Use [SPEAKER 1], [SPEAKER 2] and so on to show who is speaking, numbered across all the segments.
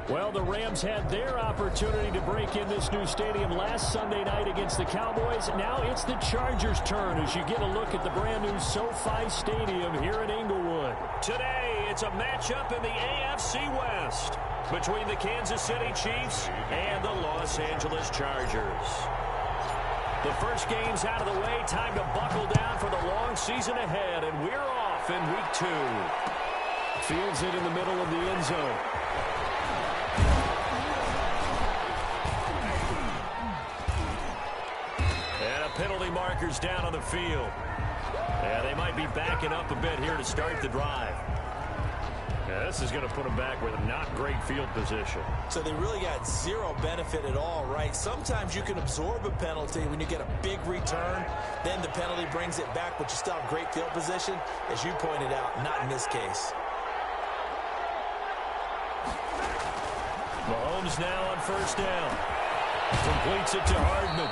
[SPEAKER 1] Well, the Rams had their opportunity to break in this new stadium last Sunday night against the Cowboys. Now it's the Chargers' turn as you get a look at the brand-new SoFi Stadium here in Inglewood. Today, it's a matchup in the AFC West between the Kansas City Chiefs and the Los Angeles Chargers. The first game's out of the way. Time to buckle down for the long season ahead, and we're off in Week 2. Fields it in the middle of the end zone. And a penalty marker's down on the field. Yeah, they might be backing up a bit here to start the drive. Yeah, this is going to put them back with a not great field position.
[SPEAKER 2] So they really got zero benefit at all, right? Sometimes you can absorb a penalty when you get a big return. Then the penalty brings it back, but you still have great field position. As you pointed out, not in this case.
[SPEAKER 1] Mahomes now on first down. Completes it to Hardman.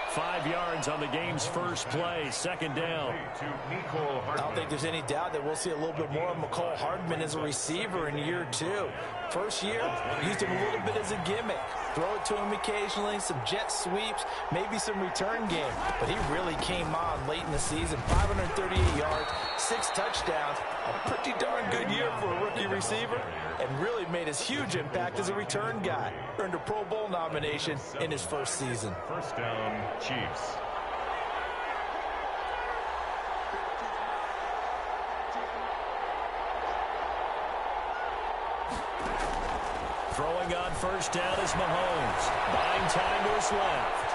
[SPEAKER 1] 5 yards on the game's first play, second down.
[SPEAKER 2] I don't think there's any doubt that we'll see a little bit more of McCole Hardman as a receiver in year 2. First year, used him a little bit as a gimmick. Throw it to him occasionally, some jet sweeps, maybe some return game. But he really came on late in the season. 538 yards, 6 touchdowns. A pretty darn good year for a rookie receiver. And really made his huge impact as a return guy. Earned a Pro Bowl nomination in his first season.
[SPEAKER 3] First down, Chiefs.
[SPEAKER 1] Throwing on first down is Mahomes. Buying time to his left.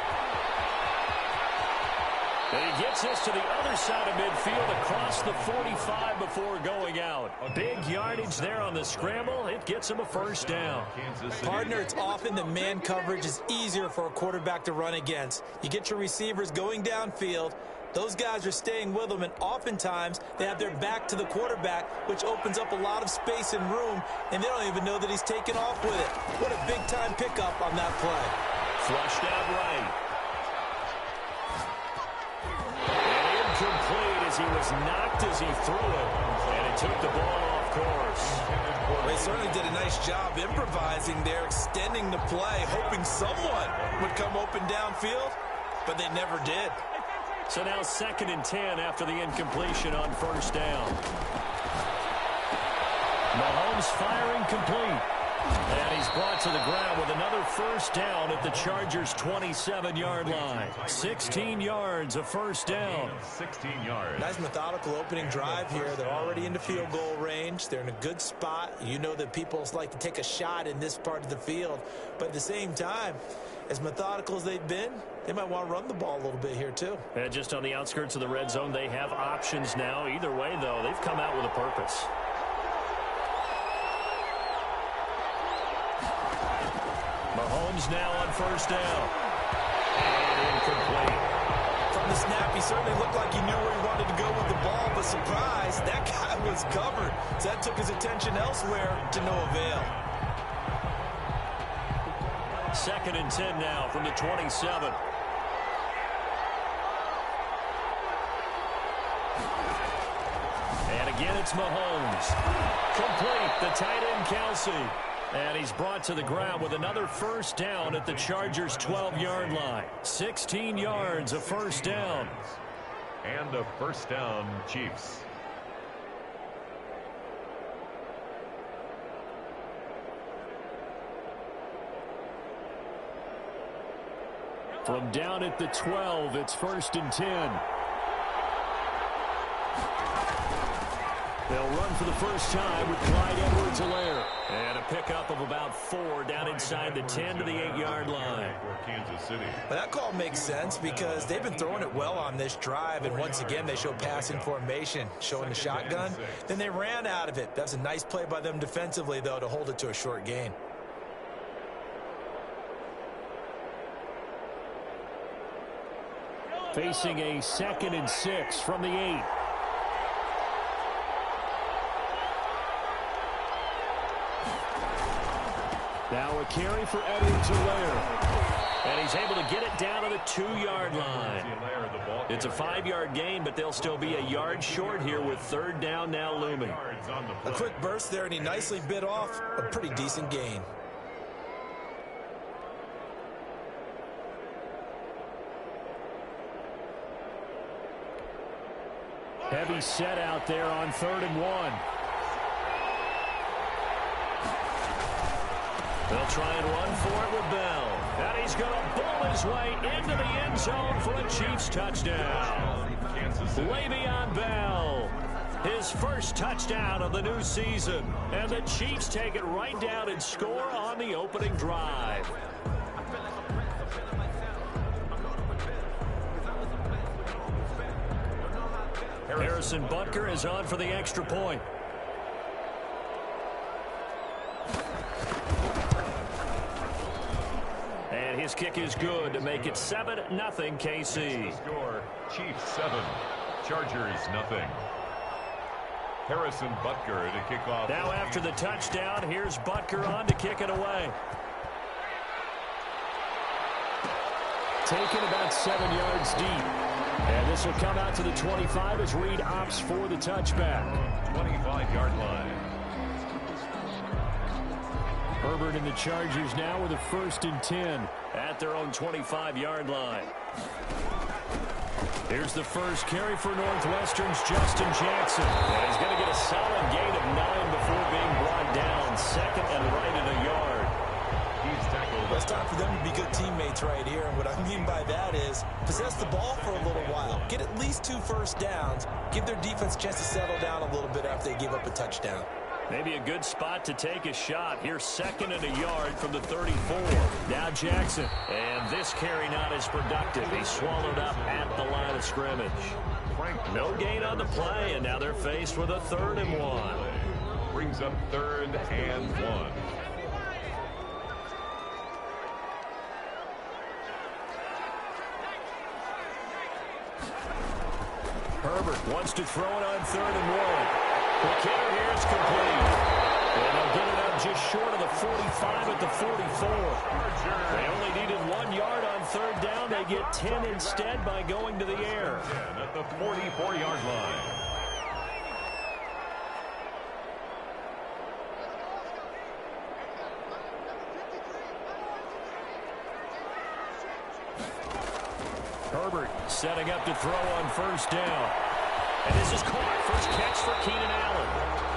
[SPEAKER 1] And he gets us to the other side of midfield across the 45 before going out. Big yardage there on the scramble. It gets him a first down.
[SPEAKER 2] Partner, it's often that man coverage is easier for a quarterback to run against. You get your receivers going downfield. Those guys are staying with them, and oftentimes they have their back to the quarterback, which opens up a lot of space and room, and they don't even know that he's taken off with it. What a big-time pickup on that play.
[SPEAKER 1] Flushed out right. And incomplete as he was knocked as he threw it, and it took the ball off course.
[SPEAKER 2] They certainly did a nice job improvising there, extending the play, hoping someone would come open downfield, but they never did.
[SPEAKER 1] So now 2nd and 10 after the incompletion on first down. Mahomes firing complete. And he's brought to the ground with another first down at the Chargers' 27-yard line. 16 yards of first down.
[SPEAKER 3] 16 yards.
[SPEAKER 2] Nice methodical opening drive here. They're already into field goal range. They're in a good spot. You know that people like to take a shot in this part of the field. But at the same time, as methodical as they've been, they might want to run the ball a little bit here too.
[SPEAKER 1] And just on the outskirts of the red zone, they have options now. Either way, though, they've come out with a purpose. Mahomes now on first down. And incomplete.
[SPEAKER 2] From the snap, he certainly looked like he knew where he wanted to go with the ball, but surprise, that guy was covered. So that took his attention elsewhere to no avail.
[SPEAKER 1] 2nd and 10 now from the 27. And again, it's Mahomes. Complete, the tight end Kelsey. And he's brought to the ground with another first down at the Chargers' 12-yard line. 16 yards of first down.
[SPEAKER 3] And a first down, Chiefs.
[SPEAKER 1] From down at the 12, it's 1st and 10. They'll run for the first time with Clyde Edwards-Helaire. And a pickup of about 4 down inside the 10 to the 8-yard line.
[SPEAKER 3] Kansas City.
[SPEAKER 2] But that call makes sense because they've been throwing it well on this drive, and once again they show passing formation, showing the shotgun. Then they ran out of it. That's a nice play by them defensively, though, to hold it to a short gain.
[SPEAKER 1] Facing a 2nd and 6 from the 8. Now a carry for Edwards-Helaire. And he's able to get it down to the 2-yard line. It's a 5-yard gain, but they'll still be a yard short here with third down now looming.
[SPEAKER 2] A quick burst there, and he nicely bit off a pretty decent gain.
[SPEAKER 1] Heavy set out there on 3rd and 1. They'll try and run for it with Bell. And he's going to ball his way into the end zone for a Chiefs touchdown. Le'Veon Bell, his first touchdown of the new season. And the Chiefs take it right down and score on the opening drive. Harrison Butker is on for the extra point. And his kick is good to make it 7-0 KC.
[SPEAKER 3] Score, Chiefs 7, Chargers nothing. Harrison Butker to kick off.
[SPEAKER 1] Now after the touchdown, here's Butker on to kick it away. Taken about 7 yards deep. And this will come out to the 25 as Reed opts for the touchback.
[SPEAKER 3] 25-yard line.
[SPEAKER 1] Herbert and the Chargers now with a 1st and 10 at their own 25-yard line. Here's the first carry for Northwestern's Justin Jackson. And he's going to get a solid gain of 9 before being brought down. 2nd and right at a yard.
[SPEAKER 3] He's tackled.
[SPEAKER 2] It's time for them to be good teammates right here. And what I mean by that is possess the ball for a little while. Get at least 2 first downs. Give their defense a chance to settle down a little bit after they give up a touchdown.
[SPEAKER 1] Maybe a good spot to take a shot. Here's 2nd and a yard from the 34. Now Jackson. And this carry not as productive. He's swallowed up at the line of scrimmage. No gain on the play, and now they're faced with a 3rd and 1.
[SPEAKER 3] Brings up 3rd and 1.
[SPEAKER 1] Herbert wants to throw it on 3rd and 1. The kicker here is complete. And they'll get it up just short of the 45 at the 44. They only needed 1 yard on 3rd down. They get 10 instead by going to the air.
[SPEAKER 3] At the 44-yard line.
[SPEAKER 1] Herbert setting up to throw on 1st down. And this is caught. First catch for Keenan Allen.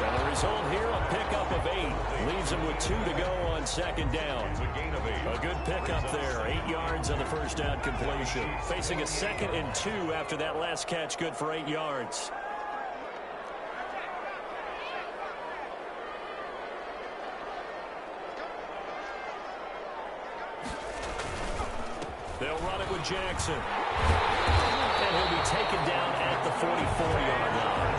[SPEAKER 1] And the result here, a pickup of 8. Leaves him with 2 to go on 2nd down.
[SPEAKER 3] It's a gain of 8.
[SPEAKER 1] A good pickup there. 8 yards on the first down completion. Facing a 2nd and 2 after that last catch. Good for 8 yards. They'll run it with Jackson. And he'll be taken down at the 44-yard line.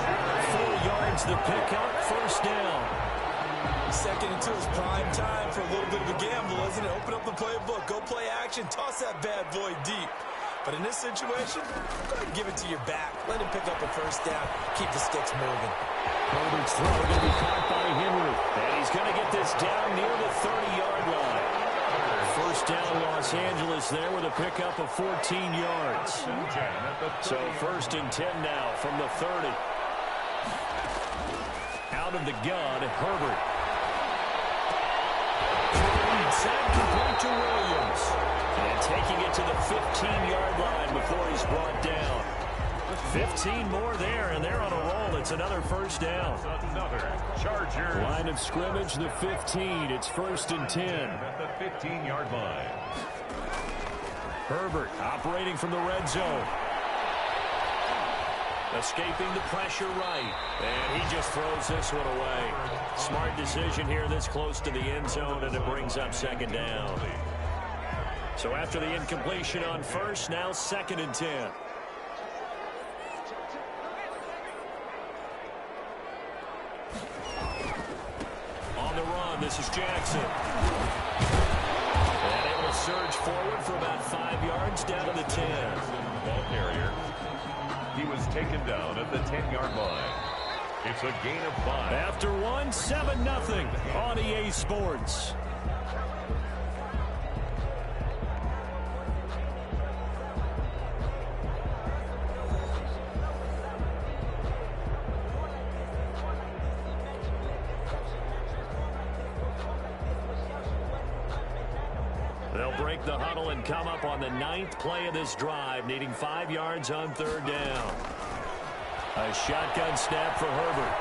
[SPEAKER 1] 4 yards the pickup, 1st down.
[SPEAKER 2] 2nd and 2 is prime time for a little bit of a gamble, isn't it? Open up the playbook, go play action, toss that bad boy deep. But in this situation, go ahead and give it to your back. Let him pick up a 1st down, keep the sticks moving.
[SPEAKER 1] Herbert's throw going to be caught by Henry. And he's going to get this down near the 30-yard line. 1st down Los Angeles there with a pickup of 14 yards. So 1st and 10 now from the 30. Out of the gun, Herbert. Send complete to Williams. And taking it to the 15-yard line before he's brought down. 15 more there, and they're on a roll. It's another 1st down.
[SPEAKER 3] Another Chargers.
[SPEAKER 1] Line of scrimmage, the 15. It's 1st and 10.
[SPEAKER 3] At the 15-yard line.
[SPEAKER 1] Herbert operating from the red zone. Escaping the pressure right. And he just throws this one away. Smart decision here this close to the end zone, and it brings up 2nd down. So after the incompletion on 1st, now 2nd and 10. On the run, this is Jackson. And able to surge forward for about 5 yards down to the 10.
[SPEAKER 3] Ball carrier. He was taken down at the 10-yard line. It's a gain of 5.
[SPEAKER 1] After 1, 7-0 on EA Sports. They'll break the huddle and come up on the 9th play of this drive, needing 5 yards on 3rd down. A shotgun snap for Herbert.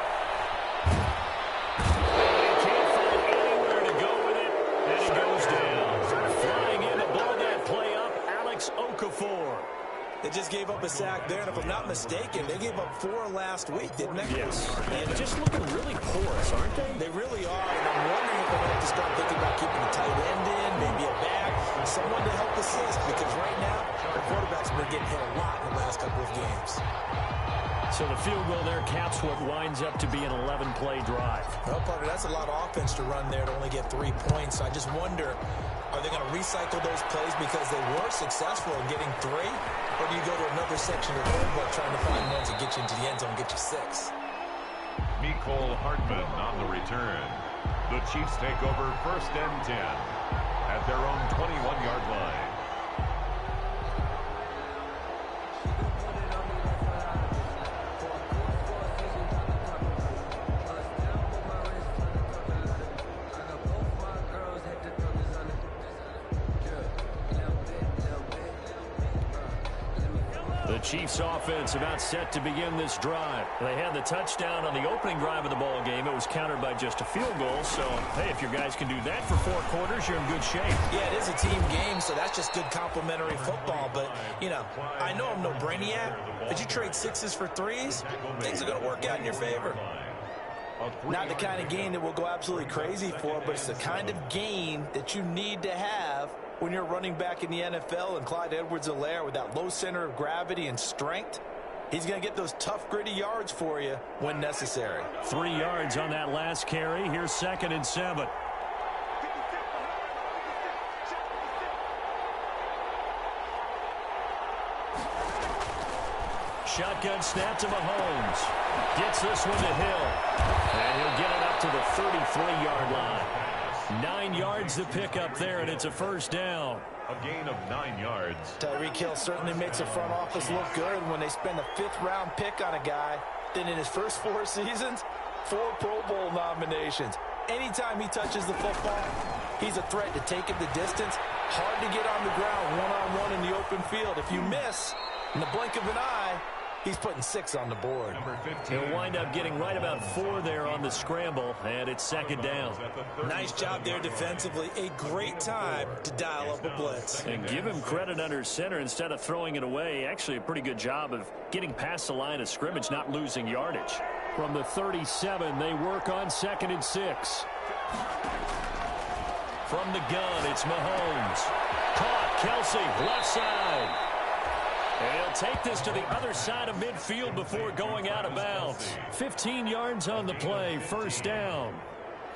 [SPEAKER 1] They can't find anywhere to go with it, and he goes down. Flying in to blow that play up, Alex Okafor.
[SPEAKER 2] They just gave up a sack there, and if I'm not mistaken, they gave up 4 last week, didn't they?
[SPEAKER 1] Yes. And just looking really porous, aren't they?
[SPEAKER 2] They really are, and I'm wondering if they'll have to start thinking about keeping a tight end in, maybe a back, someone to help assist, because right now, the quarterback's been getting hit a lot in the last couple of games.
[SPEAKER 1] So the field goal there caps what winds up to be an 11-play drive.
[SPEAKER 2] Well, partner, that's a lot of offense to run there to only get 3 points. So I just wonder, are they going to recycle those plays because they were successful in getting 3? Or do you go to another section of the playbook trying to find ones that get you into the end zone and get you 6?
[SPEAKER 3] Mecole Hardman on the return. The Chiefs take over 1st and 10 at their own 21-yard line.
[SPEAKER 1] Chiefs offense about set to begin this drive. They had the touchdown on the opening drive of the ball game. It was countered by just a field goal. So, hey, if your guys can do that for 4 quarters, you're in good shape.
[SPEAKER 2] Yeah, it is a team game, so that's just good complimentary football. But, you know, I know I'm no brainiac, but you trade 6s for 3s, things are going to work out in your favor. Not the kind of game that we'll go absolutely crazy for, but it's the kind of game that you need to have when you're running back in the NFL, and Clyde Edwards-Helaire with that low center of gravity and strength, he's going to get those tough, gritty yards for you when necessary.
[SPEAKER 1] 3 yards on that last carry. Here's 2nd and 7. Shotgun snap to Mahomes. Gets this one to Hill. And he'll get it up to the 33-yard line. 9 yards to pick up there, and it's a 1st down.
[SPEAKER 3] A gain of 9 yards.
[SPEAKER 2] Tyreek Hill certainly makes the front office look good when they spend a 5th-round pick on a guy. Then in his first 4 seasons, 4 Pro Bowl nominations. Anytime he touches the football, he's a threat to take it the distance. Hard to get on the ground one-on-one in the open field. If you miss, in the blink of an eye, he's putting 6 on the board.
[SPEAKER 1] He'll wind up getting right about 4 there on the scramble, and it's 2nd down.
[SPEAKER 2] Nice job there defensively. A great time to dial up a blitz.
[SPEAKER 1] And give him credit under center instead of throwing it away. Actually, a pretty good job of getting past the line of scrimmage, not losing yardage. From the 37, they work on 2nd and 6. From the gun, it's Mahomes. Caught, Kelsey, left side. And he'll take this to the other side of midfield before going out of bounds. 15 yards on the play, 1st down.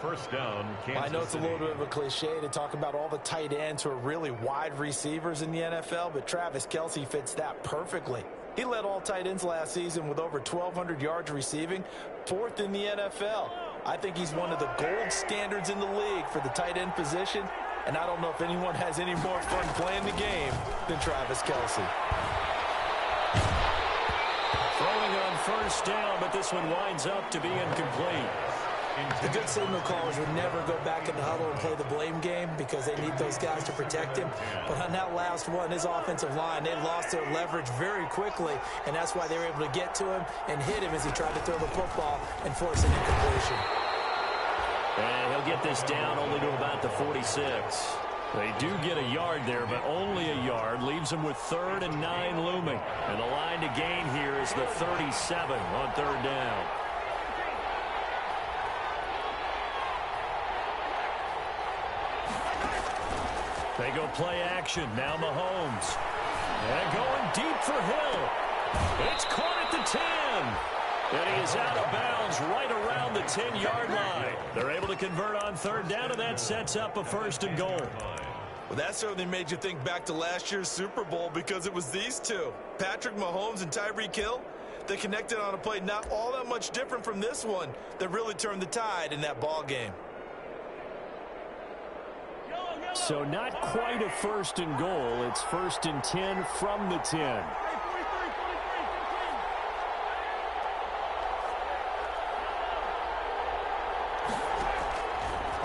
[SPEAKER 3] 1st down, Kansas
[SPEAKER 2] I know it's a little
[SPEAKER 3] City.
[SPEAKER 2] bit of a cliche to talk about all the tight ends who are really wide receivers in the NFL, but Travis Kelsey fits that perfectly. He led all tight ends last season with over 1,200 yards receiving, 4th in the NFL. I think he's one of the gold standards in the league for the tight end position, and I don't know if anyone has any more fun playing the game than Travis Kelsey.
[SPEAKER 1] Throwing on 1st down, but this one winds up to be incomplete.
[SPEAKER 2] The good signal callers would never go back in the huddle and play the blame game because they need those guys to protect him. But on that last one, his offensive line, they lost their leverage very quickly, and that's why they were able to get to him and hit him as he tried to throw the football and force an incompletion.
[SPEAKER 1] And he'll get this down only to about the 46. They do get a yard there, but only a yard. Leaves them with 3rd and 9 looming. And the line to gain here is the 37 on 3rd down. They go play action. Now Mahomes. And going deep for Hill. It's caught at the 10. And he is out of bounds right around the 10-yard line. They're able to convert on 3rd down, and that sets up a 1st and goal.
[SPEAKER 2] Well, that certainly made you think back to last year's Super Bowl because it was these two, Patrick Mahomes and Tyreek Hill. They connected on a play not all that much different from this one that really turned the tide in that ball game.
[SPEAKER 1] So not quite a 1st and goal. It's 1st and 10 from the 10.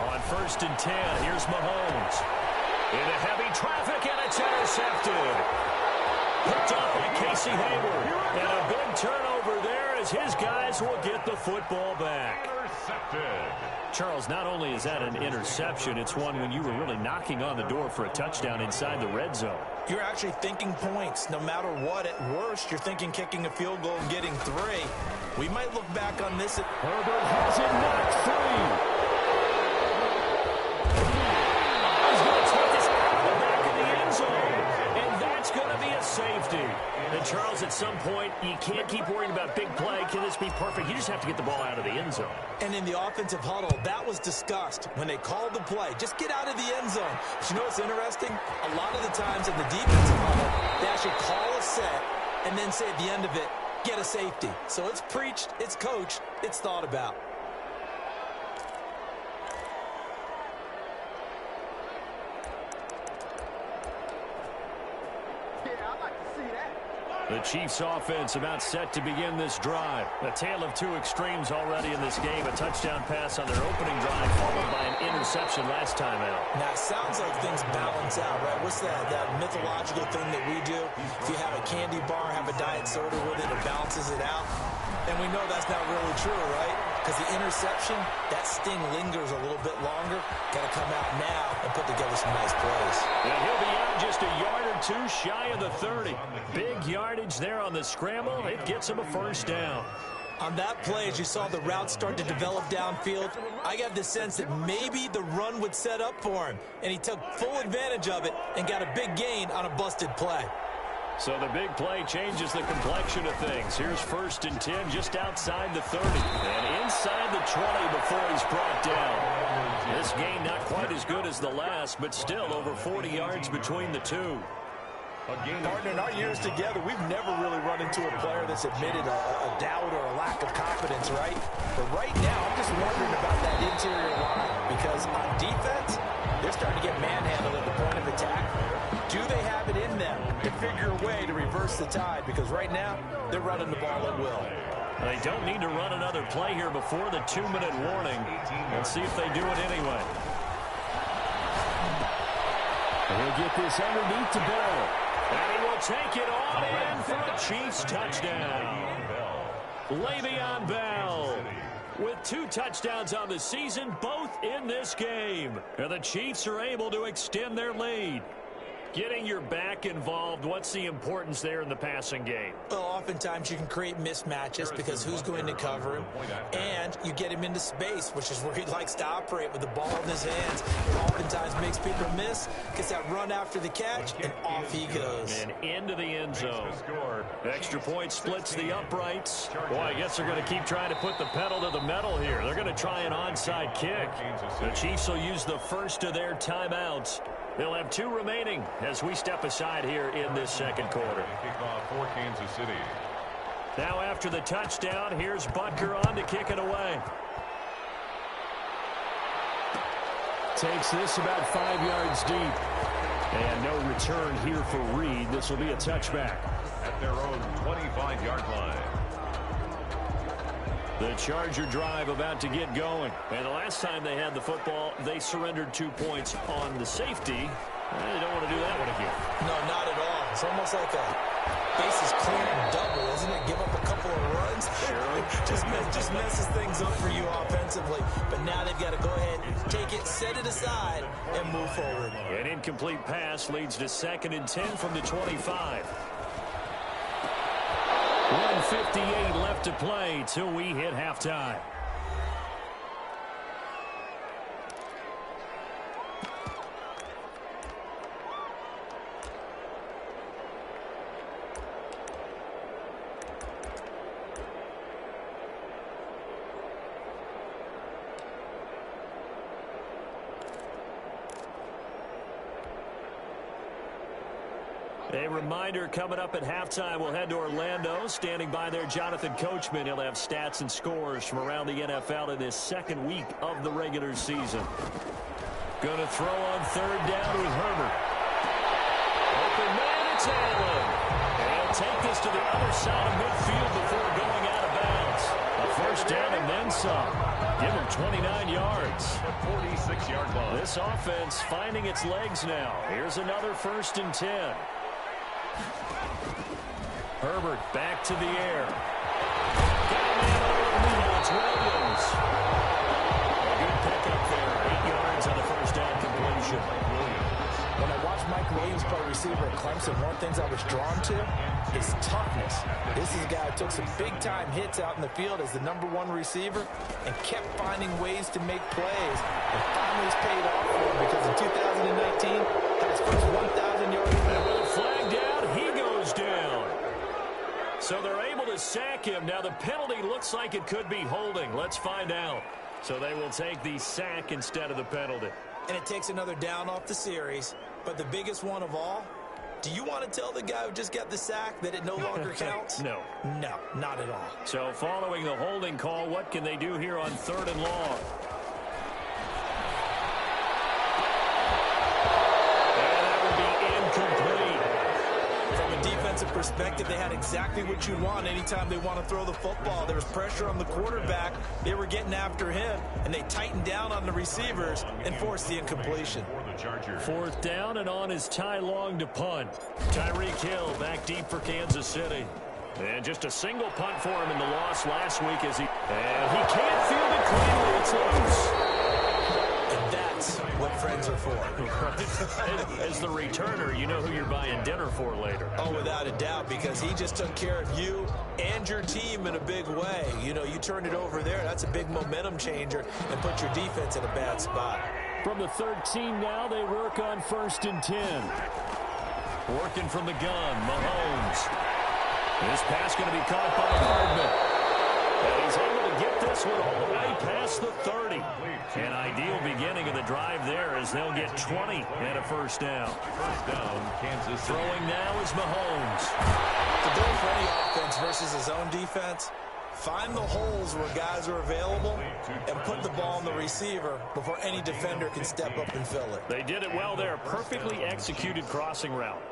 [SPEAKER 1] On 1st and 10, here's Mahomes. In a heavy traffic, and it's intercepted. Picked up by Casey Hayward. And a big turnover there as his guys will get the football back.
[SPEAKER 3] Intercepted.
[SPEAKER 1] Charles, not only is that an interception, it's one when you were really knocking on the door for a touchdown inside the red zone.
[SPEAKER 2] You're actually thinking points. No matter what, at worst, you're thinking kicking a field goal and getting 3. We might look back on this.
[SPEAKER 1] Herbert has it knocked free. He's going to take this out of the back of the end zone. And that's going to be a safety. And Charles, at some point, you can't keep worrying about big play. Can this be perfect? You just have to get the ball out of the end zone.
[SPEAKER 2] And in the offensive huddle, that was discussed when they called the play. Just get out of the end zone. But you know what's interesting? A lot of the times in the defensive huddle, they actually call a set and then say at the end of it, get a safety. So it's preached, it's coached, it's thought about.
[SPEAKER 1] The Chiefs offense about set to begin this drive. A tale of two extremes already in this game. A touchdown pass on their opening drive followed by an interception last time out.
[SPEAKER 2] Now, it sounds like things balance out, right? What's that mythological thing that we do? If you have a candy bar, have a diet soda with it, it balances it out. And we know that's not really true, right? Because the interception, that sting lingers a little bit longer. Got to come out now and put together some nice plays.
[SPEAKER 1] And he'll be out just a yard or two shy of the 30. Big yardage there on the scramble. It gets him a first down.
[SPEAKER 2] On that play, as you saw the route start to develop downfield, I got the sense that maybe the run would set up for him. And he took full advantage of it and got a big gain on a busted play.
[SPEAKER 1] So the big play changes the complexion of things. Here's 1st and 10 just outside the 30. And inside the 20 before he's brought down. This gain not quite as good as the last, but still over 40 yards between the two.
[SPEAKER 2] Partner, in our years together, we've never really run into a player that's admitted a doubt or a lack of confidence, right? But right now, I'm just wondering about that interior line. Because on defense, they're starting to get manhandled at the point of attack. Do they have it in them to figure a way to reverse the tide? Because right now, they're running the ball at will.
[SPEAKER 1] They don't need to run another play here before the 2-minute warning. Let's see if they do it anyway. He'll get this underneath the ball. And he will take it on in for a Chiefs touchdown. Le'Veon Bell with 2 touchdowns on the season, both in this game. And the Chiefs are able to extend their lead. Getting your back involved, what's the importance there in the passing game?
[SPEAKER 2] Well, oftentimes you can create mismatches because who's going to cover him? And you get him into space, which is where he likes to operate with the ball in his hands. It oftentimes makes people miss, gets that run after the catch, and off he goes.
[SPEAKER 1] And into the end zone. Extra point splits the uprights. Boy, I guess they're going to keep trying to put the pedal to the metal here. They're going to try an onside kick. The Chiefs will use the first of their timeouts. They'll have 2 remaining as we step aside here in this second quarter.
[SPEAKER 3] Kickoff for Kansas City.
[SPEAKER 1] Now after the touchdown, here's Butker on to kick it away. Takes this about 5 yards deep. And no return here for Reed. This will be a touchback.
[SPEAKER 3] At their own 25-yard line.
[SPEAKER 1] The Charger drive about to get going. And the last time they had the football, they surrendered 2 points on the safety. They don't want to do that one again.
[SPEAKER 2] No, not at all. It's almost like a bases clearing double, isn't it? Give up a couple of runs. Sure. just messes things up for you offensively. But now they've got to go ahead, take it, set it aside, and move forward.
[SPEAKER 1] An incomplete pass leads to 2nd and 10 from the 25. 1:58 left to play till we hit halftime. A reminder coming up at halftime, we'll head to Orlando. Standing by there, Jonathan Coachman. He'll have stats and scores from around the NFL in this second week of the regular season. Going to throw on 3rd down with Herbert. Open man, it's Allen. And he'll take this to the other side of midfield before going out of bounds. A first down and then some. Give him 29 yards.
[SPEAKER 3] 46-yard line.
[SPEAKER 1] This offense finding its legs now. Here's another 1st and 10. Herbert back to the air. Got a man over the middle. It's Williams. A good pickup there. 8 yards on the first down completion.
[SPEAKER 2] When I watched Mike Williams play receiver at Clemson, one of the things I was drawn to is toughness. This is a guy who took some big-time hits out in the field as the #1 receiver and kept finding ways to make plays. And finally it's paid off for him because in 2019, had his first 1,000-yard run.
[SPEAKER 1] And with a flag down, he goes down. So they're able to sack him. Now the penalty looks like it could be holding. Let's find out. So they will take the sack instead of the penalty.
[SPEAKER 2] And it takes another down off the series. But the biggest one of all, do you want to tell the guy who just got the sack that it no longer counts?
[SPEAKER 1] No.
[SPEAKER 2] No, not at all.
[SPEAKER 1] So following the holding call, what can they do here on 3rd and long? And that would be incomplete.
[SPEAKER 2] From a defensive perspective, they had exactly what you want anytime they want to throw the football. There was pressure on the quarterback. They were getting after him, and they tightened down on the receivers and forced the incompletion.
[SPEAKER 1] 4th down, and on is Ty Long to punt. Tyreek Hill back deep for Kansas City. And just a single punt for him in the loss last week as he can't field it cleanly. It's loose.
[SPEAKER 2] And that's what friends are for.
[SPEAKER 1] As the returner, you know who you're buying dinner for later.
[SPEAKER 2] Oh, without a doubt, because he just took care of you and your team in a big way. You know, you turned it over there. That's a big momentum changer and put your defense in a bad spot.
[SPEAKER 1] From the 13 now, they work on 1st and 10. Working from the gun, Mahomes. This pass going to be caught by Hardman. And he's able to get this one all the way past the 30. An ideal beginning of the drive there as they'll get 20 and a 1st down.
[SPEAKER 3] First down, Kansas City.
[SPEAKER 1] Throwing now is Mahomes.
[SPEAKER 2] The goal for any offense versus his own defense, find the holes where guys are available and put the ball on the receiver before any defender can step up and fill it.
[SPEAKER 1] They did it well there. Perfectly executed crossing route.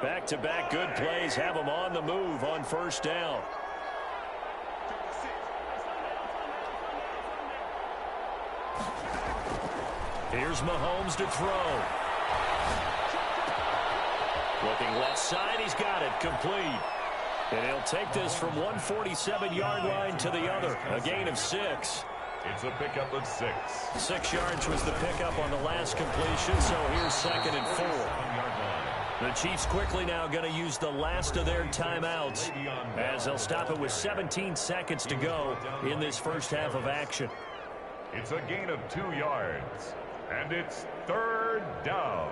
[SPEAKER 1] Back-to-back good plays have them on the move on 1st down. Here's Mahomes to throw. Looking left side, he's got it, complete. And he'll take this from 147-yard line to the other, a gain of 6.
[SPEAKER 3] It's a pickup of 6.
[SPEAKER 1] 6 yards was the pickup on the last completion, so here's 2nd and 4. The Chiefs quickly now going to use the last of their timeouts as they'll stop it with 17 seconds to go in this first half of action.
[SPEAKER 3] It's a gain of 2 yards, and it's 3rd down.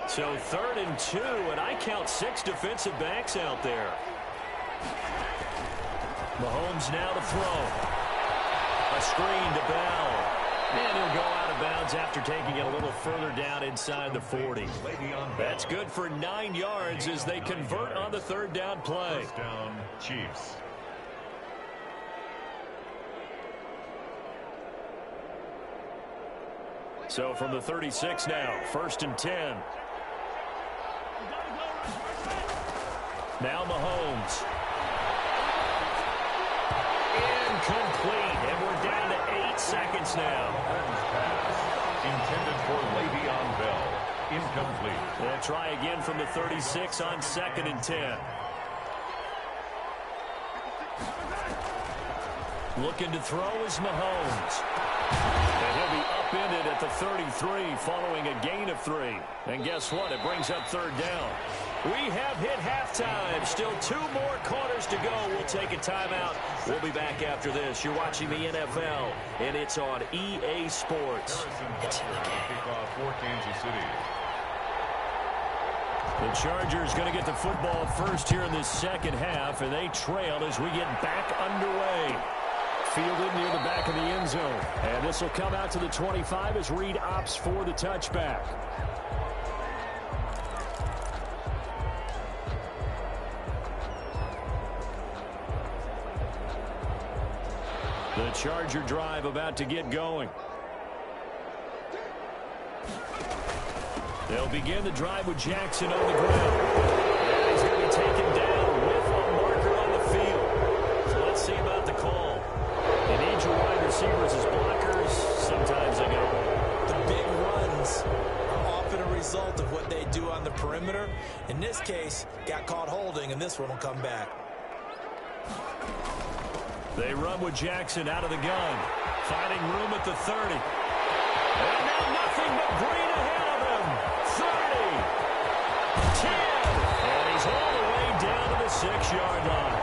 [SPEAKER 1] So 3rd and 2, and I count 6 defensive backs out there. Mahomes now to throw. A screen to Bell. And he'll go out of bounds after taking it a little further down inside the 40. That's good for 9 yards as they convert on the 3rd down play.
[SPEAKER 3] First down, Chiefs.
[SPEAKER 1] So from the 36 now, 1st and 10. Now Mahomes. Incomplete, and we're down to 8 seconds now.
[SPEAKER 3] Intended for Le'Veon Bell. Incomplete.
[SPEAKER 1] They'll try again from the 36 on 2nd and 10. Looking to throw is Mahomes. And he'll be upended at the 33 following a gain of 3. And guess what? It brings up 3rd down. We have hit halftime. Still 2 more quarters to go. We'll take a timeout. We'll be back after this. You're watching the NFL, and it's on EA Sports. It's in the game.
[SPEAKER 3] Kickoff for Kansas City.
[SPEAKER 1] The Chargers going to get the football first here in this second half, and they trail as we get back underway. fielded near the back of the end zone. And this will come out to the 25 as Reed opts for the touchback. The Charger drive about to get going. They'll begin the drive with Jackson on the ground. And he's going to be taken down with a marker on the field. So let's see about the call. You need your wide receivers as blockers. Sometimes they go.
[SPEAKER 2] The big runs are often a result of what they do on the perimeter. In this case, got caught holding, and this one will come back.
[SPEAKER 1] They run with Jackson out of the gun. Finding room at the 30. And now nothing but green ahead of him. 30. 10. And he's all the way down to the 6-yard line.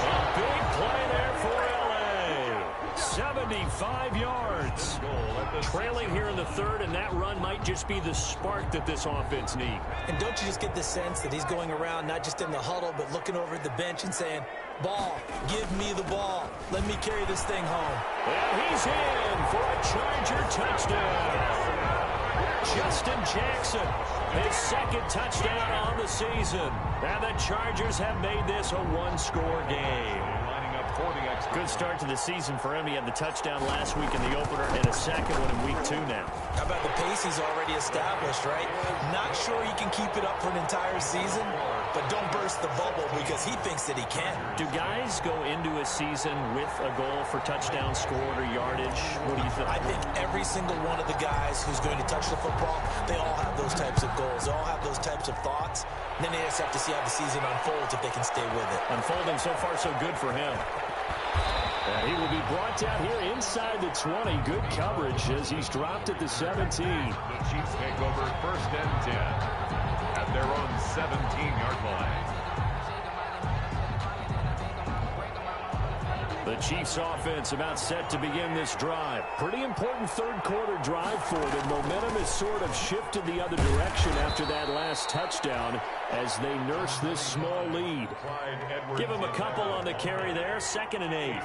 [SPEAKER 1] A big play there for L.A. 75 yards. Trailing here in the third, and that run might just be the spark that this offense needs.
[SPEAKER 2] And don't you just get the sense that he's going around not just in the huddle, but looking over at the bench and saying, ball, give me the ball. Let me carry this thing home.
[SPEAKER 1] And he's in for a Charger touchdown. Justin Jackson, his second touchdown on the season. And the Chargers have made this a one-score game. Good start to the season for him. He had the touchdown last week in the opener and a second one in week 2 now.
[SPEAKER 2] How about the pace he's already established, right? Not sure he can keep it up for an entire season, but don't burst the bubble because he thinks that he can.
[SPEAKER 1] Do guys go into a season with a goal for touchdown scored or yardage? What do you think?
[SPEAKER 2] I think every single one of the guys who's going to touch the football, they all have those types of goals. They all have those types of thoughts. And then they just have to see how the season unfolds if they can stay with it.
[SPEAKER 1] Unfolding so far so good for him. And he will be brought down here inside the 20. Good coverage as he's dropped at the 17.
[SPEAKER 3] The Chiefs take over first and 10 at their own 17-yard line.
[SPEAKER 1] The Chiefs offense about set to begin this drive. Pretty important third quarter drive for them. Momentum has sort of shifted the other direction after that last touchdown as they nurse this small lead. Give him a couple on the carry there. 2nd and 8.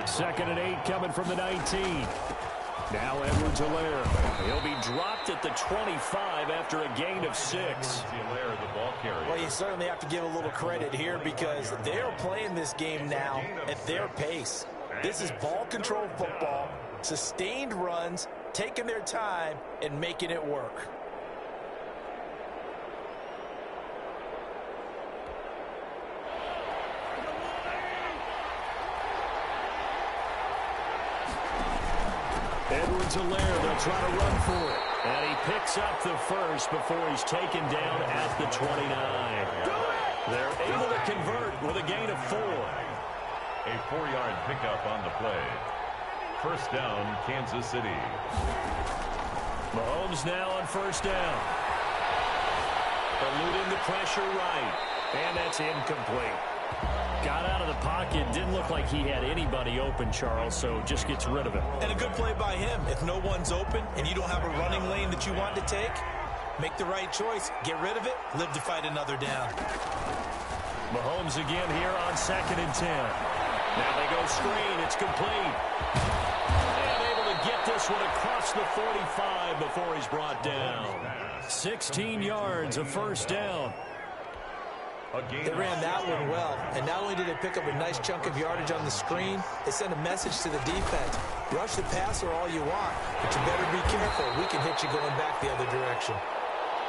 [SPEAKER 1] 2nd and 8 coming from the 19. Now Edwards-Helaire. He'll be dropped at the 25 after a gain of 6.
[SPEAKER 2] Well, you certainly have to give a little credit here because they're playing this game now at their pace. This is ball control football, sustained runs, taking their time, and making it work.
[SPEAKER 1] Edwards-Helaire, they'll try to run for it. And he picks up the first before he's taken down at the 29. They're able to convert with a gain of 4.
[SPEAKER 3] A 4-yard pickup on the play. First down, Kansas City.
[SPEAKER 1] Mahomes now on first down. Eluding the pressure right. And that's incomplete. Got out of the pocket. Didn't look like he had anybody open, Charles, so just gets rid of it.
[SPEAKER 2] And a good play by him. If no one's open and you don't have a running lane that you want to take, make the right choice. Get rid of it. Live to fight another down.
[SPEAKER 1] Mahomes again here on 2nd and 10. Now they go screen. It's complete. And able to get this one across the 45 before he's brought down. 16 yards, a first down.
[SPEAKER 2] They ran that one well, and not only did they pick up a nice chunk of yardage on the screen, they sent a message to the defense. Rush the passer all you want, but you better be careful. We can hit you going back the other direction.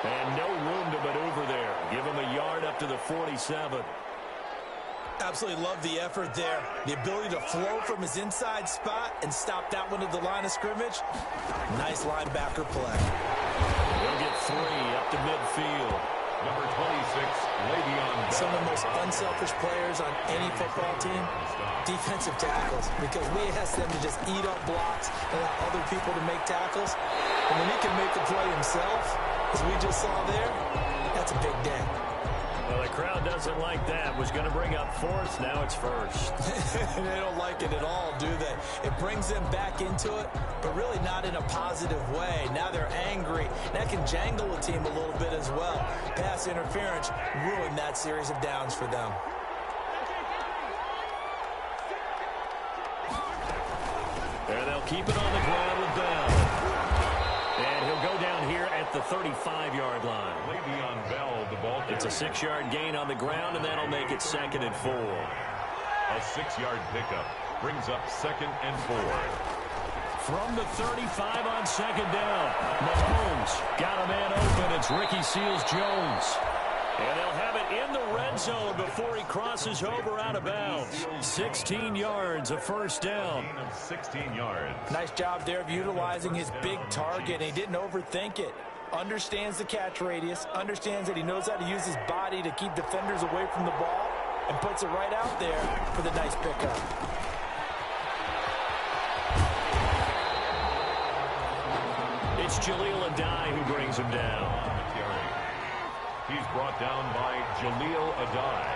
[SPEAKER 1] And no room to maneuver there. Give him a yard up to the 47.
[SPEAKER 2] Absolutely love the effort there. The ability to flow from his inside spot and stop that one at the line of scrimmage. Nice linebacker play.
[SPEAKER 1] He'll get 3 up to midfield.
[SPEAKER 3] Number 26, Le'Veon.
[SPEAKER 2] Some of the most unselfish players on any football team, defensive tackles, because we ask them to just eat up blocks and allow other people to make tackles. And when he can make the play himself, as we just saw there, that's a big day.
[SPEAKER 1] Well, the crowd doesn't like that. Was going to bring up 4th. Now it's 1st.
[SPEAKER 2] They don't like it at all, do they? It brings them back into it, but really not in a positive way. Now they're angry. That can jangle a team a little bit as well. Pass interference ruined that series of downs for them.
[SPEAKER 1] And they'll keep it on the ground with Bell. And he'll go down here at the 35-yard line.
[SPEAKER 3] Le'Veon Bell, the ball carrier.
[SPEAKER 1] It's a 6-yard gain on the ground, and that'll make it 2nd and 4.
[SPEAKER 3] A 6-yard pickup brings up 2nd and 4.
[SPEAKER 1] From the 35 on 2nd down, Mahomes got a man open. It's Ricky Seals-Jones. And they'll have it in the red zone before he crosses over out of bounds. 16 yards, a 1st down.
[SPEAKER 3] 16 yards.
[SPEAKER 2] Nice job there of utilizing his big target. He didn't overthink it. Understands the catch radius, understands that he knows how to use his body to keep defenders away from the ball, and puts it right out there for the nice pickup.
[SPEAKER 1] It's Jaleel Adai who brings him down.
[SPEAKER 3] He's brought down by Jaleel Adai.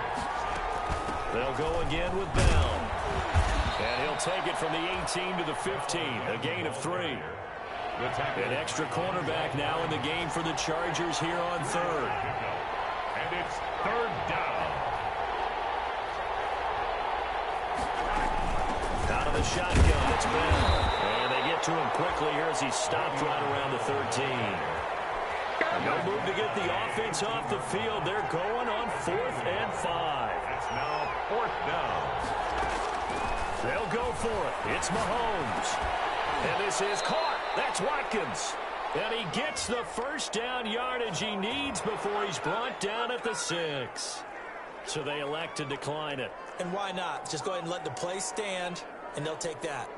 [SPEAKER 1] They'll go again with Bell. And he'll take it from the 18 to the 15, a gain of 3. An extra cornerback now in the game for the Chargers here on 3rd.
[SPEAKER 3] And it's 3rd down.
[SPEAKER 1] Out of the shotgun, it's Bell. And they get to him quickly here as he stopped right around the 13. No move to get the offense off the field. They're going on 4th and 5.
[SPEAKER 3] It's now 4th down.
[SPEAKER 1] They'll go for it. It's Mahomes. And this is caught. That's Watkins. And he gets the 1st down yardage he needs before he's brought down at the 6. So they elect to decline it.
[SPEAKER 2] And why not? Just go ahead and let the play stand, and they'll take that.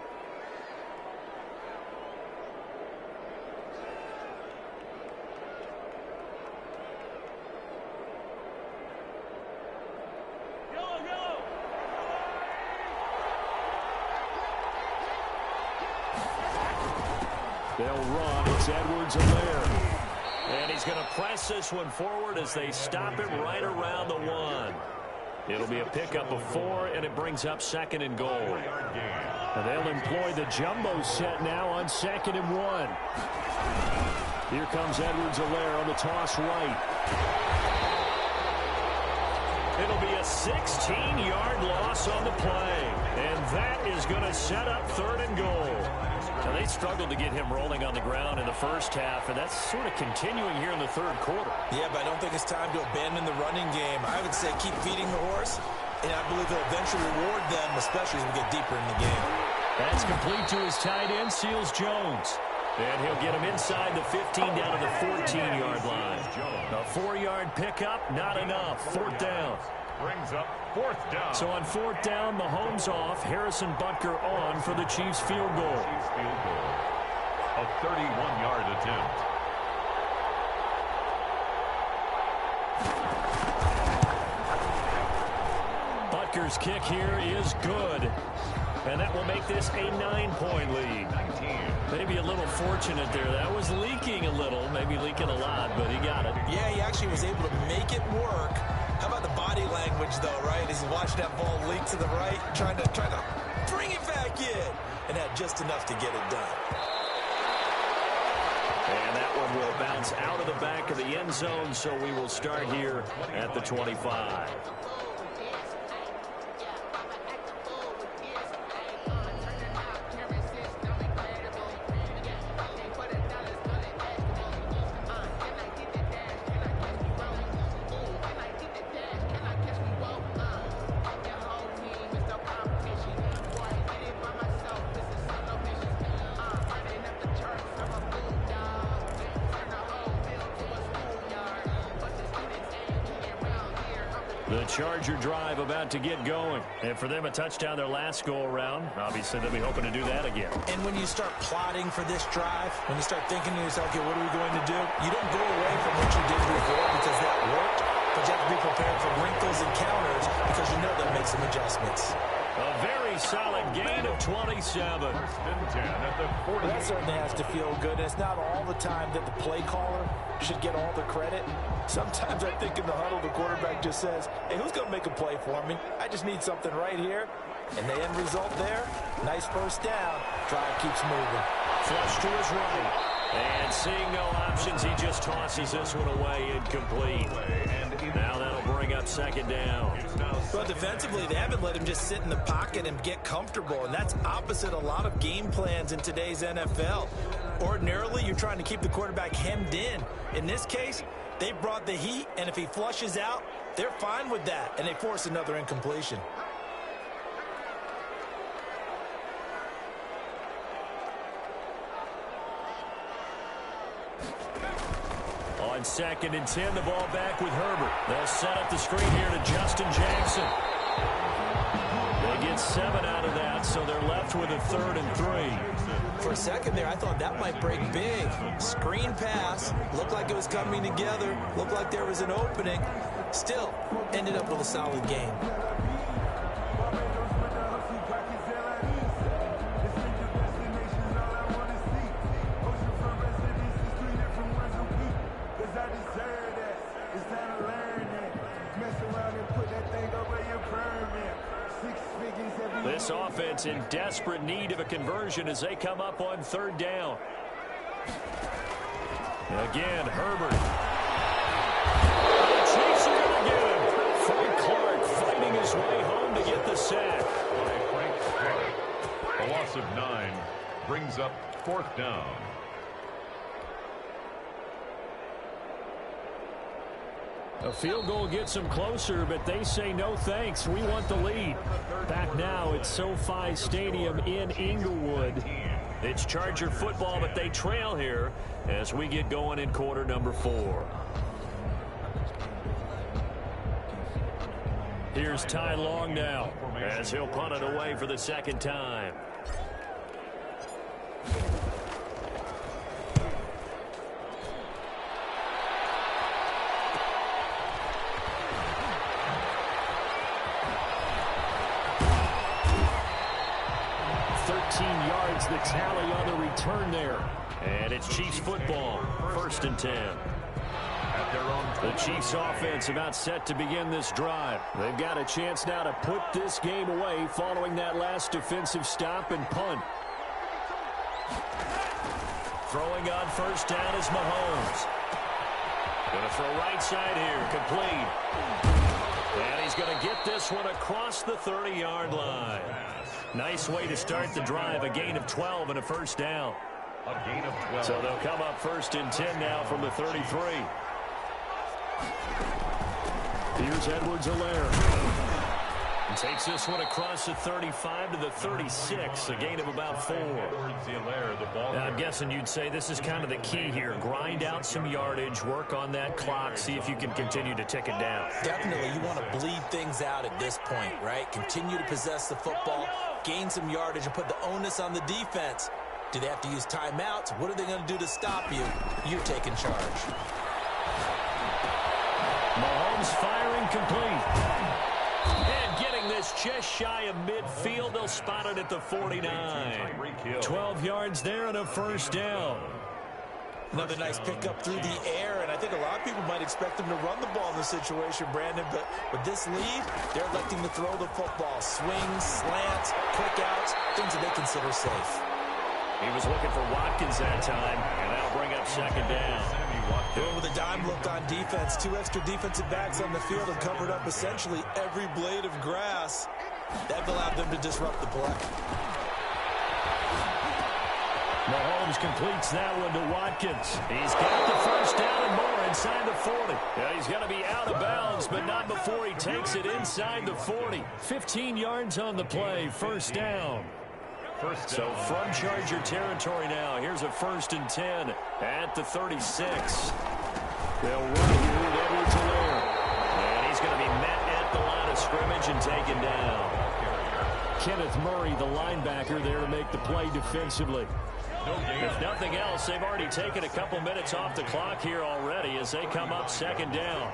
[SPEAKER 1] They'll run. It's Edwards-Helaire. And he's going to press this one forward as they stop him right around the 1. It'll be a pickup of 4, and it brings up 2nd and goal. And they'll employ the jumbo set now on 2nd and 1. Here comes Edwards-Helaire on the toss right. It'll be a 16-yard loss on the play. And that is going to set up 3rd and goal. Now, they struggled to get him rolling on the ground in the first half, and that's sort of continuing here in the 3rd quarter.
[SPEAKER 2] Yeah, but I don't think it's time to abandon the running game. I would say keep feeding the horse, and I believe he'll eventually reward them, especially as we get deeper in the game.
[SPEAKER 1] That's complete to his tight end, Seals-Jones. And he'll get him inside the 15 down to the 14-yard line. A 4-yard pickup, not enough. 4th down.
[SPEAKER 3] Brings up 4th down.
[SPEAKER 1] So on 4th down, Mahomes off, Harrison Butker on for the Chiefs field goal.
[SPEAKER 3] Chiefs field goal. A 31-yard attempt.
[SPEAKER 1] Butker's kick here is good. And that will make this a 9-point lead.
[SPEAKER 3] 19.
[SPEAKER 1] Maybe a little fortunate there. That was leaking a little, maybe leaking a lot, but he got it.
[SPEAKER 2] Yeah, he actually was able to make it work. How about the body language, though, right? As he watched that ball leak to the right, trying to bring it back in, and had just enough to get it done.
[SPEAKER 1] And that one will bounce out of the back of the end zone, so we will start here at the 25. The Charger drive about to get going. And for them, a touchdown their last go-around. Obviously, they'll be hoping to do that again.
[SPEAKER 2] And when you start plotting for this drive, when you start thinking to yourself, okay, what are we going to do? You don't go away from what you did before because that worked, but you have to be prepared for wrinkles and counters because you know they'll make some adjustments.
[SPEAKER 1] A very solid gain of 27.
[SPEAKER 3] First and 10 at the 40.
[SPEAKER 2] That certainly has to feel good. It's not all the time that the play caller should get all the credit. Sometimes I think in the huddle, the quarterback just says, hey, who's going to make a play for me? I just need something right here. And the end result there, nice 1st down. Drive keeps moving.
[SPEAKER 1] Flush to his right. And seeing no options, he just tosses this one away incomplete. And now that'll bring up 2nd down.
[SPEAKER 3] It's now
[SPEAKER 2] Well, defensively, they haven't let him just sit in the pocket and get comfortable, and that's opposite a lot of game plans in today's NFL. Ordinarily, you're trying to keep the quarterback hemmed in. In this case, they brought the heat, and if he flushes out, they're fine with that, and they force another incompletion.
[SPEAKER 1] On 2nd and 10, the ball back with Herbert. They'll set up the screen here to Justin Jackson. They get 7 out of that, so they're left with a 3rd and 3.
[SPEAKER 2] For a second there, I thought that might break big. Screen pass, looked like it was coming together, looked like there was an opening. Still, ended up with a solid game.
[SPEAKER 1] This offense in desperate need of a conversion as they come up on 3rd down. Again, Herbert. The Chiefs are going to get him. Frank Clark fighting his way home to get the sack.
[SPEAKER 3] By Frank Clark. A loss of 9 brings up 4th down.
[SPEAKER 1] A field goal gets them closer, but they say no thanks. We want the lead. Back now at SoFi Stadium in Inglewood. It's Charger football, but they trail here as we get going in quarter number 4. Here's Ty Long now as he'll punt it away for the 2nd time. Yards the tally on the return there. And it's Chiefs football, 1st and 10. The Chiefs offense about set to begin this drive. They've got a chance now to put this game away following that last defensive stop and punt. Throwing on 1st down is Mahomes. Going to throw right side here, complete. And he's going to get this one across the 30-yard line. Nice way to start the drive. A gain of 12 and a 1st down.
[SPEAKER 3] A gain of 12.
[SPEAKER 1] So they'll come up 1st and 10 now from the 33. Here's Edwards-Helaire. Takes this one across the 35 to the 36. A gain of about 4. Now, I'm guessing you'd say this is kind of the key here. Grind out some yardage, work on that clock, see if you can continue to tick it down.
[SPEAKER 2] Definitely, you want to bleed things out at this point, right? Continue to possess the football, gain some yardage, and put the onus on the defense. Do they have to use timeouts? What are they going to do to stop you? You're taking charge.
[SPEAKER 1] Mahomes firing complete. And getting this just shy of midfield. They'll spot it at the 49. 12 yards there and a 1st down.
[SPEAKER 2] Another nice pickup through the air, and I think a lot of people might expect them to run the ball in this situation, Brandon, but with this lead, they're electing to throw the football. Swings, slants, quick outs, things that they consider safe.
[SPEAKER 1] He was looking for Watkins that time, and that'll bring up 2nd down.
[SPEAKER 2] Doing with a dime look on defense. 2 extra defensive backs on the field and covered up essentially every blade of grass. That allowed them to disrupt the play.
[SPEAKER 1] Mahomes completes that one to Watkins. He's got the 1st down and more inside the 40. Yeah, he's going to be out of bounds, but not before he takes it inside the 40. 15 yards on the play, 1st down. So from Charger territory now, here's a 1st and 10 at the 36. They'll run here with Edwards-Helaire. And he's going to be met at the line of scrimmage and taken down. Kenneth Murray, the linebacker, there to make the play defensively. If nothing else, they've already taken a couple minutes off the clock here already as they come up 2nd down.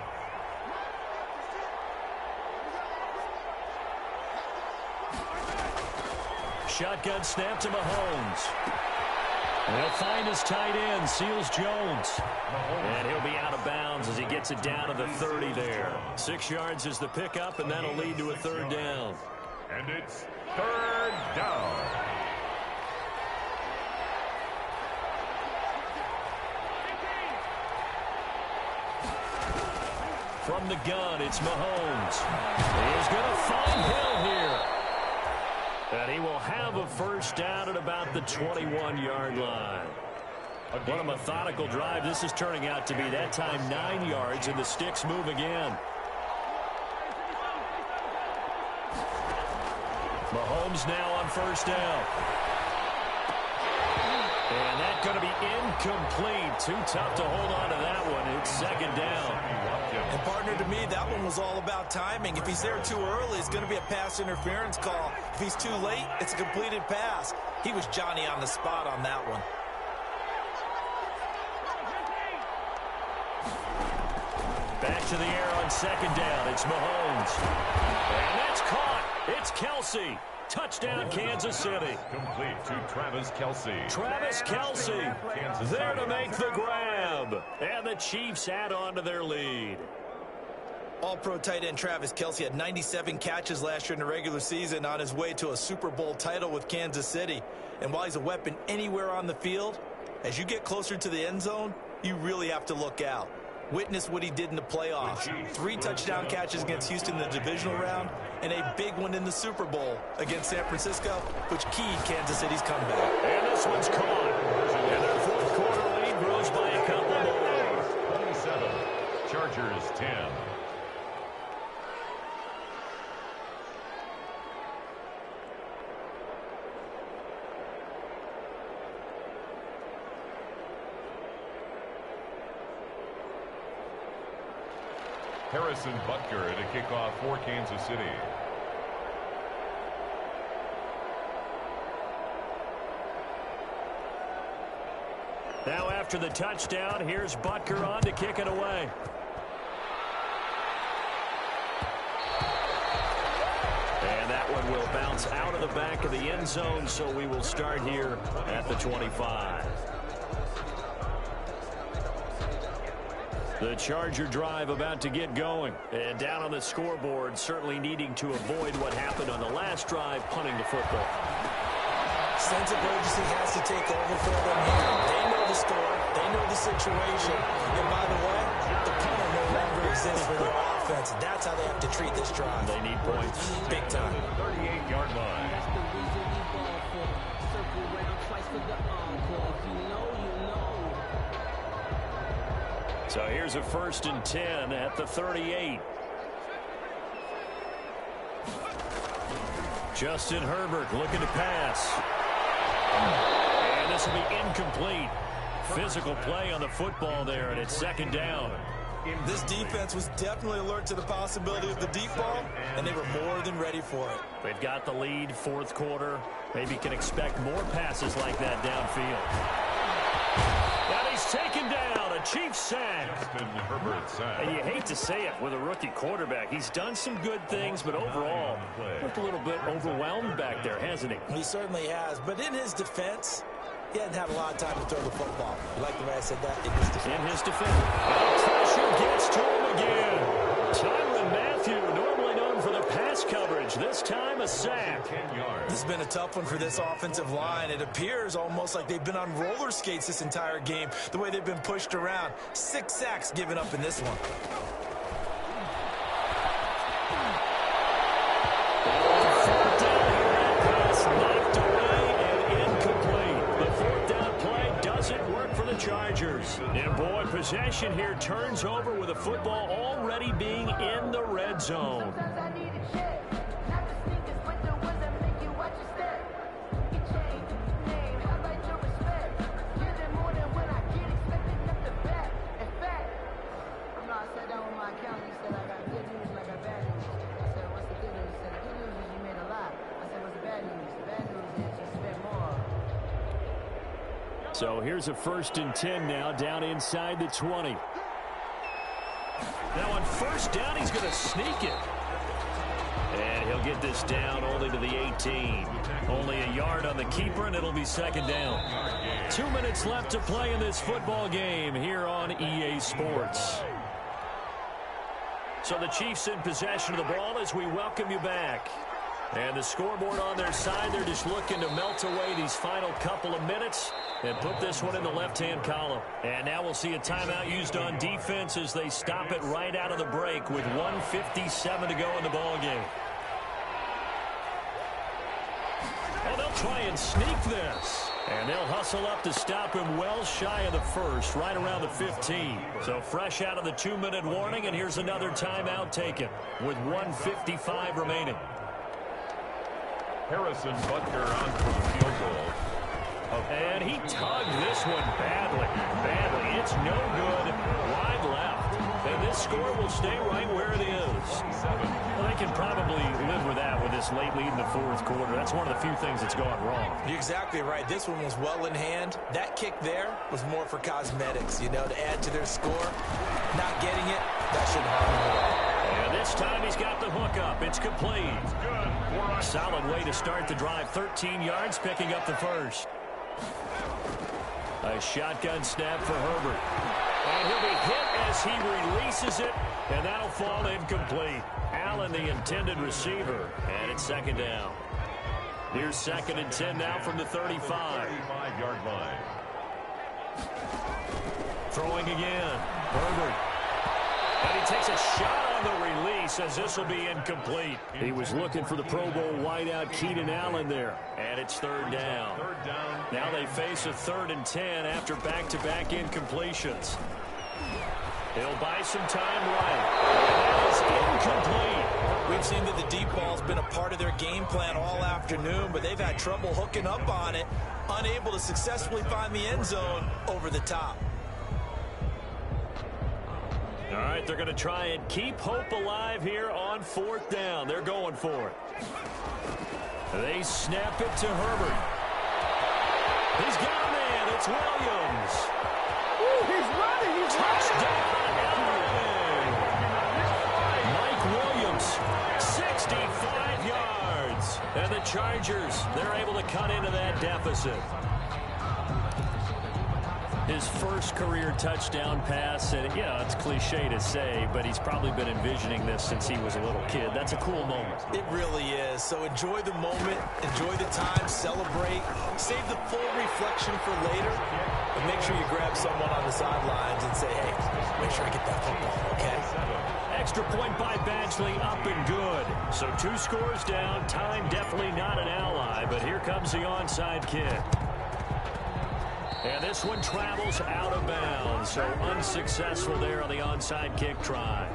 [SPEAKER 1] Shotgun snap to Mahomes. They'll find his tight end, Seals Jones. And he'll be out of bounds as he gets it down to the 30 there. 6 yards is the pickup, and that'll lead to a 3rd down.
[SPEAKER 3] And it's 3rd down.
[SPEAKER 1] from the gun. It's Mahomes. He's going to find Hill here. And he will have a first down at about the 21-yard line. What a methodical drive this is turning out to be. That time 9 yards, and the sticks move again. Mahomes now on first down. And that's going to be incomplete. Too tough to hold on to that one. It's second down.
[SPEAKER 2] And partner, to me, that one was all about timing. If he's there too early, it's going to be a pass interference call. If he's too late, it's a completed pass. He was Johnny on the spot on that one.
[SPEAKER 1] Back to the air on second down. It's Mahomes. And that's caught. It's Kelce. Touchdown, Kansas City.
[SPEAKER 3] Complete to Travis Kelce.
[SPEAKER 1] Travis Kelce there to make the grab. And the Chiefs add on to their lead.
[SPEAKER 2] All-pro tight end Travis Kelce had 97 catches last year in the regular season on his way to a Super Bowl title with Kansas City. And while he's a weapon anywhere on the field, as you get closer to the end zone, you really have to look out. Witness what he did in the playoffs. 3 touchdown catches against Houston in the divisional round, and a big one in the Super Bowl against San Francisco, which keyed Kansas City's comeback.
[SPEAKER 1] And this one's caught. And their fourth quarter lead grows by a couple more.
[SPEAKER 3] 27, Chargers 10. Harrison Butker to kick off for Kansas City.
[SPEAKER 1] Now after the touchdown, here's Butker on to kick it away. And that one will bounce out of the back of the end zone, so we will start here at the 25. The Charger drive about to get going. And down on the scoreboard, certainly needing to avoid what happened on the last drive, punting the football.
[SPEAKER 2] Sense of urgency has to take over for them here. They know the score. They know the situation. And by the way, the punter no longer exists for their offense. That's how they have to treat this drive.
[SPEAKER 1] They need points.
[SPEAKER 2] Big time.
[SPEAKER 3] 38-yard line.
[SPEAKER 1] So here's a 1st and 10 at the 38. Justin Herbert looking to pass. And this will be incomplete. Physical play on the football there, and it's second down.
[SPEAKER 2] This defense was definitely alert to the possibility of the deep ball, and they were more than ready for it.
[SPEAKER 1] They've got the lead, fourth quarter. Maybe can expect more passes like that downfield. And he's taken down. A Chiefs sack.
[SPEAKER 3] Justin Herbert sack.
[SPEAKER 1] And you hate to say it with a rookie quarterback. He's done some good things, but overall, looked a little bit overwhelmed back there, hasn't he?
[SPEAKER 2] He certainly has. But in his defense, he hadn't had a lot of time to throw the football. You like the way I said that? In his defense.
[SPEAKER 1] In his defense. And pressure gets to him again. Tyrann Mathieu, normally known for the pass coverage. This time a sack.
[SPEAKER 3] 10 yards.
[SPEAKER 2] This has been a tough one for this offensive line. It appears almost like they've been on roller skates this entire game, the way they've been pushed around. 6 sacks given up in this one.
[SPEAKER 1] Fourth down here, that pass knocked away and incomplete. The fourth down play doesn't work for the Chargers. And boy, possession here turns over with the football already being in the red zone. So here's a 1st and 10 now, down inside the 20. Now on first down, he's going to sneak it. And he'll get this down only to the 18. Only a yard on the keeper, and it'll be second down. 2 minutes left to play in this football game here on EA Sports. So the Chiefs in possession of the ball as we welcome you back. And the scoreboard on their side, they're just looking to melt away these final couple of minutes and put this one in the left-hand column. And now we'll see a timeout used on defense as they stop it right out of the break with 1:57 to go in the ballgame. Oh, they'll try and sneak this. And they'll hustle up to stop him well shy of the first, right around the 15. So fresh out of the 2-minute warning, and here's another timeout taken with 1:55 remaining.
[SPEAKER 3] Harrison Butker on for the field goal.
[SPEAKER 1] And he tugged this one badly. It's no good. Wide left. And this score will stay right where it is. Well, they can probably live with that with this late lead in the fourth quarter. That's one of the few things that's gone wrong.
[SPEAKER 2] You're exactly right. This one was well in hand. That kick there was more for cosmetics, you know, to add to their score. Not getting it, that shouldn't harm them at all.
[SPEAKER 1] And this time he's got the hook up. It's complete. Solid way to start the drive. 13 yards, picking up the first. A shotgun snap for Herbert. And he'll be hit as he releases it, and that'll fall incomplete. Allen, the intended receiver, and it's second down. Here's 2nd and 10 now from the 35.
[SPEAKER 3] 35-yard line.
[SPEAKER 1] Throwing again. Herbert. And he takes a shot on the release as this will be incomplete. He was looking for the Pro Bowl wideout Keenan Allen there. And it's third down. Now they face a 3rd and 10 after back-to-back incompletions. He'll buy some time right. That is incomplete.
[SPEAKER 2] We've seen that the deep ball's been a part of their game plan all afternoon, but they've had trouble hooking up on it, unable to successfully find the end zone over the top.
[SPEAKER 1] All right, they're going to try and keep hope alive here on 4th down. They're going for it. They snap it to Herbert. He's got a man. It's Williams.
[SPEAKER 4] Ooh, he's running.
[SPEAKER 1] Touchdown, Allen. Mike Williams, 65 yards. And the Chargers, they're able to cut into that deficit. His first career touchdown pass, and yeah, it's cliche to say, but he's probably been envisioning this since he was a little kid. That's a cool moment.
[SPEAKER 2] It really is. So enjoy the moment, enjoy the time, celebrate, save the full reflection for later, and make sure you grab someone on the sidelines and say, hey, make sure I get that football, okay?
[SPEAKER 1] Extra point by Badgley, up and good. So 2 scores down, time definitely not an ally, but here comes the onside kick. And this one travels out of bounds, so unsuccessful there on the onside kick try.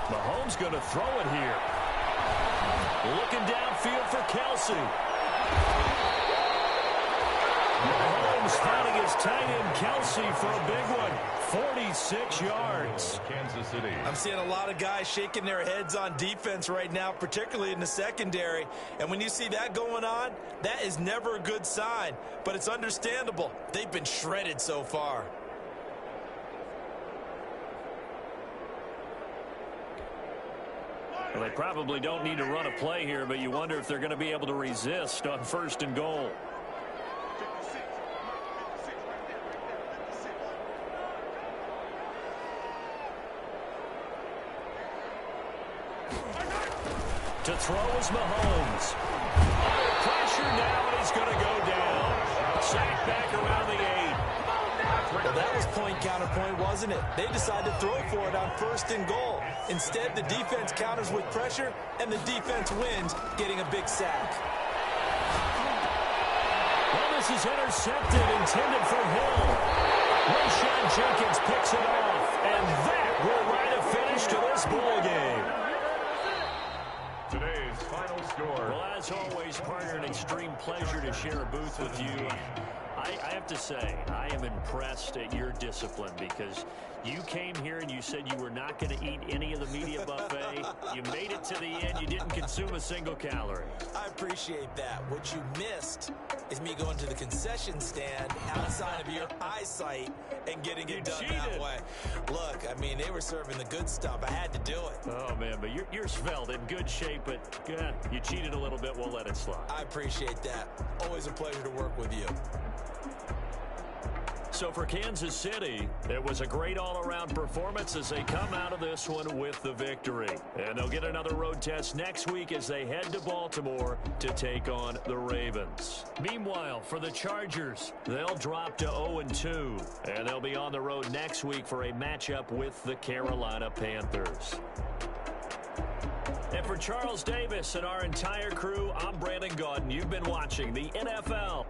[SPEAKER 1] Mahomes going to throw it here. Looking downfield for Kelsey. Mahomes finding his tight end Kelsey for a big one. 46 yards.
[SPEAKER 3] Kansas City.
[SPEAKER 2] I'm seeing a lot of guys shaking their heads on defense right now, particularly in the secondary. And when you see that going on, that is never a good sign. But it's understandable. They've been shredded so far.
[SPEAKER 1] Well, they probably don't need to run a play here, but you wonder if they're going to be able to resist on 1st and goal. To throw is Mahomes. Under pressure now, and he's going to go down. Sacked back around the 8.
[SPEAKER 2] Well, that was point counterpoint, wasn't it? They decided to throw for it on 1st and goal. Instead, the defense counters with pressure, and the defense wins, getting a big sack.
[SPEAKER 1] Well, this is intercepted, intended for Hill. Rashawn Jenkins picks it off, and that will write a finish to this ball game.
[SPEAKER 3] Today's final score.
[SPEAKER 1] Well, as always, partner, an extreme pleasure to share a booth with you. I have to say, I am impressed at your discipline because you came here and you said you were not going to eat any of the media buffet. You made it to the end. You didn't consume a single calorie.
[SPEAKER 2] I appreciate that. What you missed is me going to the concession stand outside of your eyesight and getting it done that way. Look, I mean, they were serving the good stuff. I had to do it.
[SPEAKER 1] Oh, man, but you're svelte, in good shape, but you cheated a little bit. We'll let it slide.
[SPEAKER 2] I appreciate that. Always a pleasure to work with you.
[SPEAKER 1] So for Kansas City, it was a great all-around performance as they come out of this one with the victory. And they'll get another road test next week as they head to Baltimore to take on the Ravens. Meanwhile, for the Chargers, they'll drop to 0-2. And they'll be on the road next week for a matchup with the Carolina Panthers. And for Charles Davis and our entire crew, I'm Brandon Gaudin. You've been watching the NFL